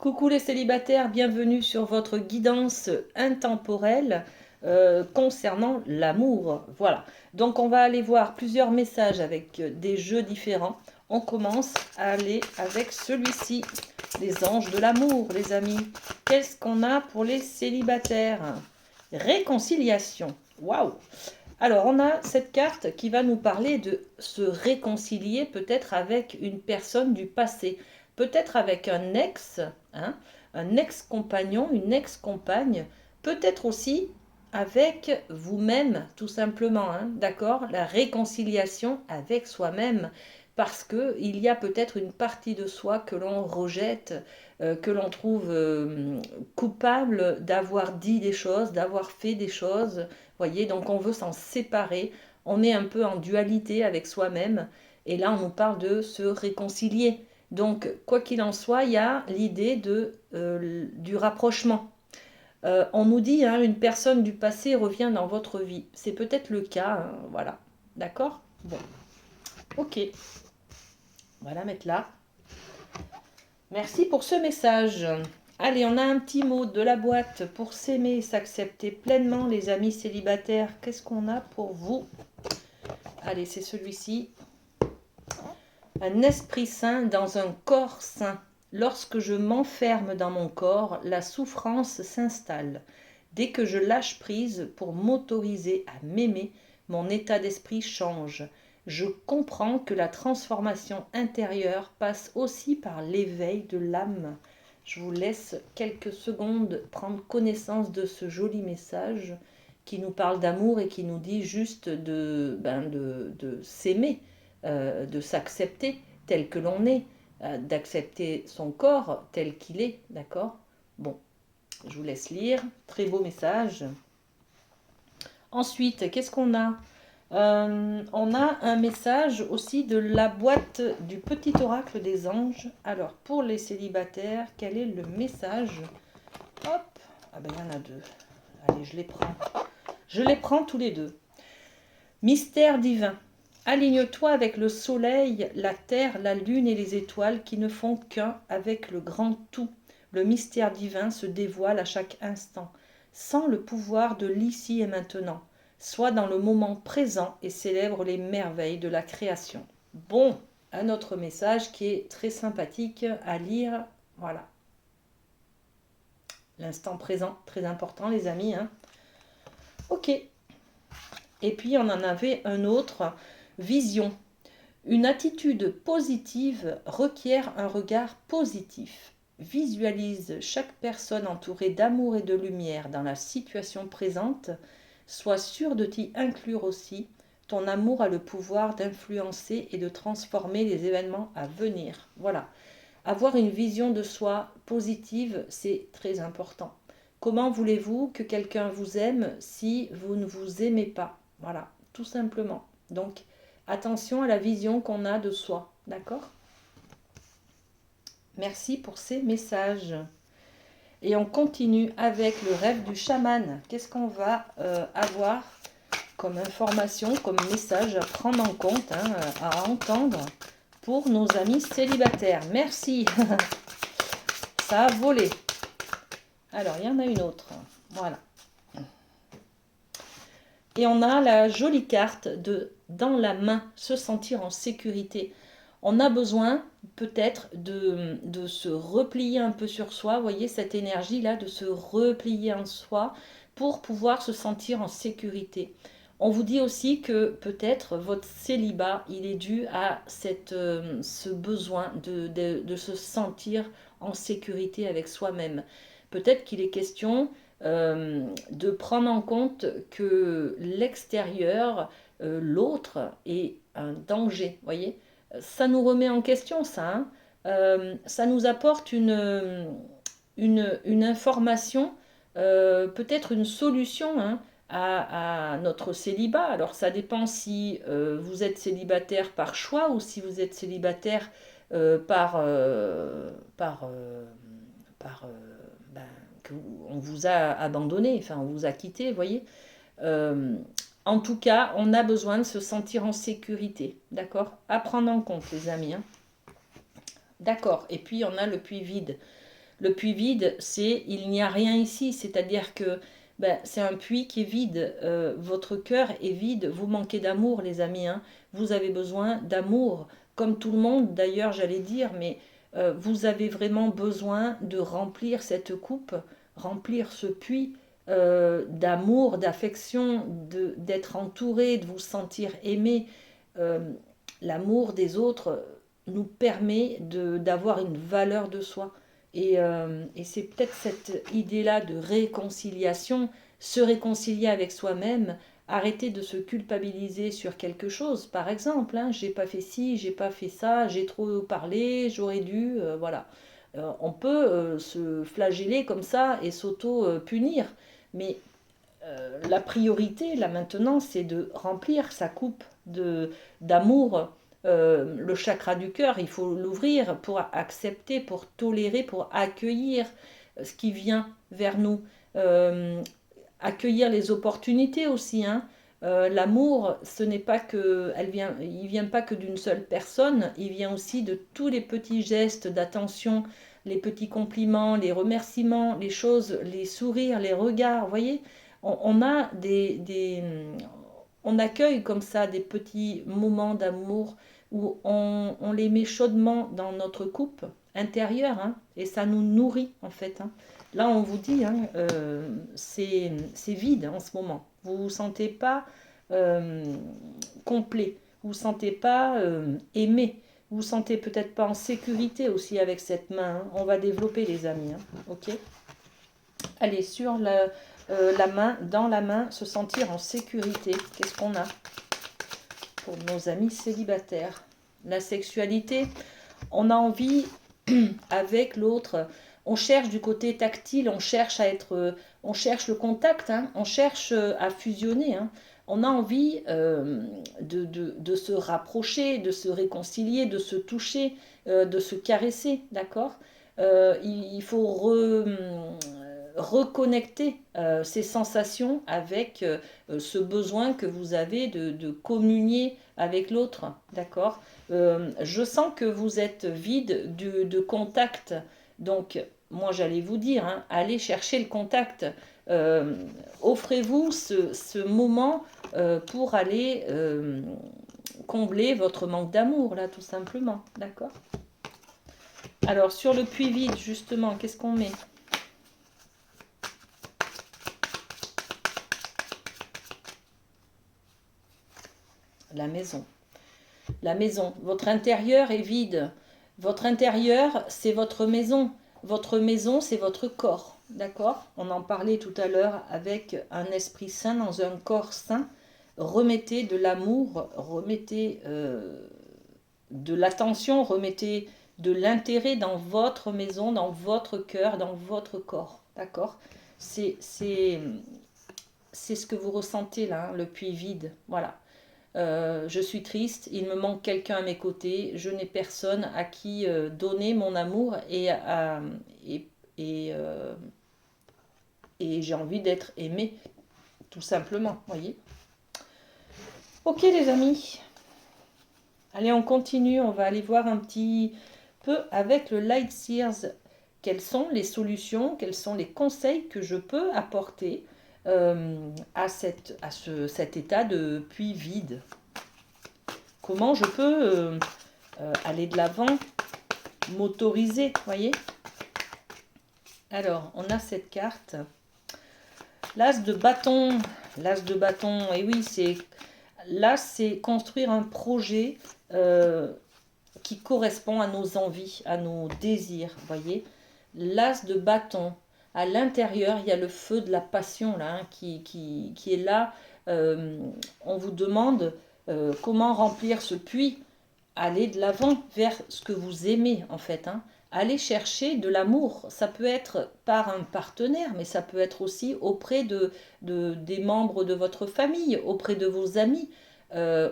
Coucou les célibataires, bienvenue sur votre guidance intemporelle concernant l'amour. Voilà, donc on va aller voir plusieurs messages avec des jeux différents. On commence à aller avec celui-ci, les anges de l'amour, les amis. Qu'est-ce qu'on a pour les célibataires? Réconciliation. Waouh! Alors, on a cette carte qui va nous parler de se réconcilier peut-être avec une personne du passé, peut-être avec un ex, hein, un ex-compagnon, une ex-compagne, peut-être aussi avec vous-même, tout simplement, hein, d'accord? La réconciliation avec soi-même, parce que il y a peut-être une partie de soi que l'on rejette, que l'on trouve coupable d'avoir dit des choses, d'avoir fait des choses. Voyez, donc on veut s'en séparer, on est un peu en dualité avec soi-même, et là on nous parle de se réconcilier. Donc, quoi qu'il en soit, il y a l'idée du rapprochement. On nous dit, hein, une personne du passé revient dans votre vie. C'est peut-être le cas, hein, voilà. D'accord? Bon, ok. On va la mettre là. Merci pour ce message. Allez, on a un petit mot de la boîte pour s'aimer et s'accepter pleinement, les amis célibataires. Qu'est-ce qu'on a pour vous? Allez, c'est celui-ci. Un esprit sain dans un corps sain. Lorsque je m'enferme dans mon corps, la souffrance s'installe. Dès que je lâche prise pour m'autoriser à m'aimer, mon état d'esprit change. Je comprends que la transformation intérieure passe aussi par l'éveil de l'âme. Je vous laisse quelques secondes prendre connaissance de ce joli message qui nous parle d'amour et qui nous dit juste de s'aimer, de s'accepter tel que l'on est, d'accepter son corps tel qu'il est, d'accord? Bon, je vous laisse lire. Très beau message. Ensuite, qu'est-ce qu'on a? On a un message aussi de la boîte du petit oracle des anges. Alors, pour les célibataires, quel est le message? Hop, ah ben il y en a deux. Allez, je les prends. Je les prends tous les deux. Mystère divin. Aligne-toi avec le soleil, la terre, la lune et les étoiles qui ne font qu'un avec le grand tout. Le mystère divin se dévoile à chaque instant, sans le pouvoir de l'ici et maintenant. Sois dans le moment présent et célèbre les merveilles de la création. Bon, un autre message qui est très sympathique à lire. Voilà. L'instant présent, très important les amis, hein. Ok. Et puis on en avait un autre, vision. Une attitude positive requiert un regard positif. Visualise chaque personne entourée d'amour et de lumière dans la situation présente. Sois sûr de t'y inclure aussi. Ton amour a le pouvoir d'influencer et de transformer les événements à venir. Voilà. Avoir une vision de soi positive, c'est très important. Comment voulez-vous que quelqu'un vous aime si vous ne vous aimez pas? Voilà, tout simplement. Donc, attention à la vision qu'on a de soi, d'accord? Merci pour ces messages. Et on continue avec le rêve du chaman. Qu'est-ce qu'on va avoir comme information, comme message à prendre en compte, hein, à entendre pour nos amis célibataires? Merci. Ça a volé. Alors, il y en a une autre. Voilà. Et on a la jolie carte de dans la main, se sentir en sécurité. On a besoin peut-être de se replier un peu sur soi, vous voyez cette énergie-là, de se replier en soi pour pouvoir se sentir en sécurité. On vous dit aussi que peut-être votre célibat, il est dû à ce besoin de se sentir en sécurité avec soi-même. Peut-être qu'il est question de prendre en compte que l'extérieur, l'autre, est un danger. Voyez, ça nous remet en question, ça. Hein. Ça nous apporte une information, peut-être une solution, hein, à notre célibat. Alors ça dépend si vous êtes célibataire par choix ou si vous êtes célibataire par ben, on vous a abandonné, enfin on vous a quitté, vous voyez. Euh, en tout cas, on a besoin de se sentir en sécurité, d'accord? À prendre en compte, les amis. Hein. D'accord, et puis on a le puits vide. Le puits vide, c'est il n'y a rien ici, c'est-à-dire que ben, c'est un puits qui est vide. Votre cœur est vide, vous manquez d'amour, les amis, hein. Vous avez besoin d'amour, comme tout le monde d'ailleurs, j'allais dire, mais vous avez vraiment besoin de remplir cette coupe, remplir ce puits d'amour, d'affection, d'être entouré, de vous sentir aimé. Euh, L'amour des autres nous permet d'avoir une valeur de soi. Et c'est peut-être cette idée-là de réconciliation, se réconcilier avec soi-même, arrêter de se culpabiliser sur quelque chose. Par exemple, hein, j'ai pas fait ci, j'ai pas fait ça, j'ai trop parlé, j'aurais dû, voilà. On peut se flageller comme ça et s'auto-punir. Mais la priorité, là maintenant, c'est de remplir sa coupe d'amour. Le chakra du cœur, il faut l'ouvrir pour accepter, pour tolérer, pour accueillir ce qui vient vers nous. Euh, Accueillir les opportunités aussi, hein. L'amour, ce n'est pas que, il vient pas que d'une seule personne, il vient aussi de tous les petits gestes d'attention, les petits compliments, les remerciements, les choses, les sourires, les regards. Vous voyez, on a on accueille comme ça des petits moments d'amour où on les met chaudement dans notre coupe intérieure, hein, et ça nous nourrit en fait, hein. Là, on vous dit, hein, c'est vide en ce moment. Vous ne vous sentez pas euh, complet. Vous ne vous sentez pas aimé. Vous ne vous sentez peut-être pas en sécurité aussi avec cette main, hein. On va développer, les amis, hein. Ok. Allez, sur la main, dans la main, se sentir en sécurité. Qu'est-ce qu'on a pour nos amis célibataires? La sexualité, on a envie avec l'autre. On cherche du côté tactile, on cherche à être, on cherche le contact, hein, on cherche à fusionner, hein. On a envie de se rapprocher, de se réconcilier, de se toucher, de se caresser, d'accord. Il faut reconnecter ces sensations avec ce besoin que vous avez de communier avec l'autre, d'accord. Je sens que vous êtes vide de contact, donc moi j'allais vous dire, hein, allez chercher le contact. Euh, Offrez-vous ce moment pour aller combler votre manque d'amour, là, tout simplement, d'accord. Alors, sur le puits vide, justement, qu'est-ce qu'on met? La maison. La maison. Votre intérieur est vide. Votre intérieur, c'est votre maison. Votre maison, c'est votre corps. D'accord? On en parlait tout à l'heure avec un esprit sain dans un corps sain. Remettez de l'amour, remettez de l'attention, remettez de l'intérêt dans votre maison, dans votre cœur, dans votre corps. D'accord? C'est ce que vous ressentez là, hein, le puits vide. Voilà. Je suis triste, il me manque quelqu'un à mes côtés, je n'ai personne à qui donner mon amour et, et, euh, et j'ai envie d'être aimée, tout simplement, voyez. Ok les amis, allez on continue, on va aller voir un petit peu avec le Light Seers, quelles sont les solutions, quels sont les conseils que je peux apporter à cet état de puits vide. Comment je peux aller de l'avant, m'autoriser, voyez. Alors, on a cette carte. L'as de bâton. L'as de bâton, et oui, là, c'est construire un projet qui correspond à nos envies, à nos désirs, voyez. L'as de bâton. À l'intérieur, il y a le feu de la passion là, hein, qui est là. On vous demande comment remplir ce puits. Allez de l'avant vers ce que vous aimez en fait, hein. Allez chercher de l'amour. Ça peut être par un partenaire, mais ça peut être aussi auprès des membres de votre famille, auprès de vos amis,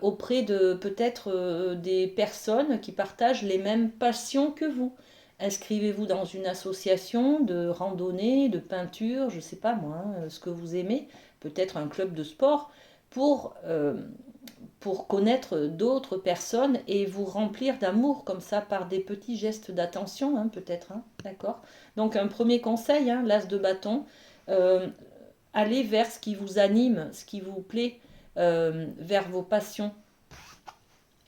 auprès de peut-être des personnes qui partagent les mêmes passions que vous. Inscrivez-vous dans une association de randonnée, de peinture, je ne sais pas moi, hein, ce que vous aimez, peut-être un club de sport, pour pour connaître d'autres personnes et vous remplir d'amour comme ça par des petits gestes d'attention, hein, peut-être, hein, d'accord? Donc un premier conseil, hein, l'as de bâton, euh, allez vers ce qui vous anime, ce qui vous plaît, vers vos passions.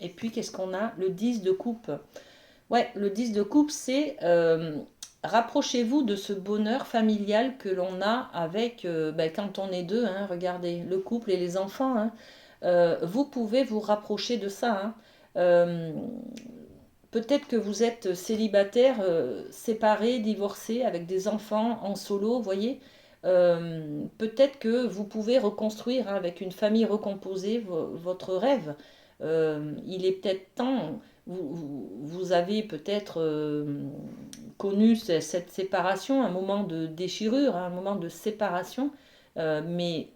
Et puis qu'est-ce qu'on a? Le 10 de coupe. Ouais, le 10 de coupe, c'est rapprochez-vous de ce bonheur familial que l'on a avec, ben, quand on est deux, hein, regardez, le couple et les enfants, hein. Vous pouvez vous rapprocher de ça, hein. Euh, Peut-être que vous êtes célibataire, séparé, divorcé, avec des enfants en solo, vous voyez. Peut-être que vous pouvez reconstruire, hein, avec une famille recomposée votre rêve. Il est peut-être temps, vous avez peut-être connu cette séparation, un moment de déchirure, un moment de séparation, mais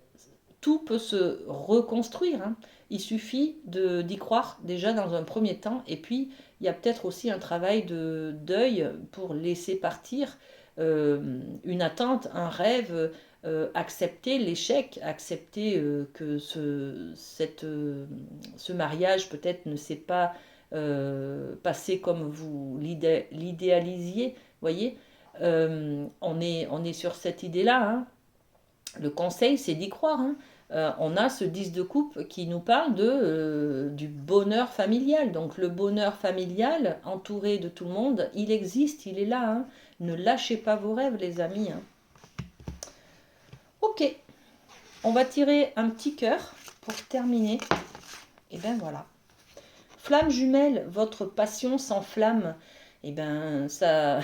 tout peut se reconstruire, hein. Il suffit d'y croire déjà dans un premier temps. Et puis, il y a peut-être aussi un travail de deuil pour laisser partir une attente, un rêve, accepter l'échec, accepter que ce mariage peut-être ne s'est pas passé comme vous l'idéalisiez. Voyez, on est sur cette idée-là, hein. Le conseil, c'est d'y croire, hein. On a ce 10 de coupe qui nous parle du bonheur familial. Donc le bonheur familial, entouré de tout le monde, il existe, il est là, hein. Ne lâchez pas vos rêves, les amis, hein. Ok, on va tirer un petit cœur pour terminer. Et ben voilà. Flamme jumelle, votre passion s'enflamme. Et ben ça,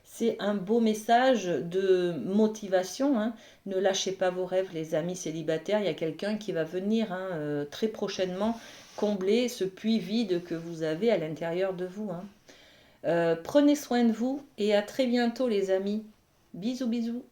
c'est un beau message de motivation, hein. Ne lâchez pas vos rêves, les amis célibataires. Il y a quelqu'un qui va venir, hein, très prochainement combler ce puits vide que vous avez à l'intérieur de vous, hein. Prenez soin de vous et à très bientôt, les amis. Bisous, bisous.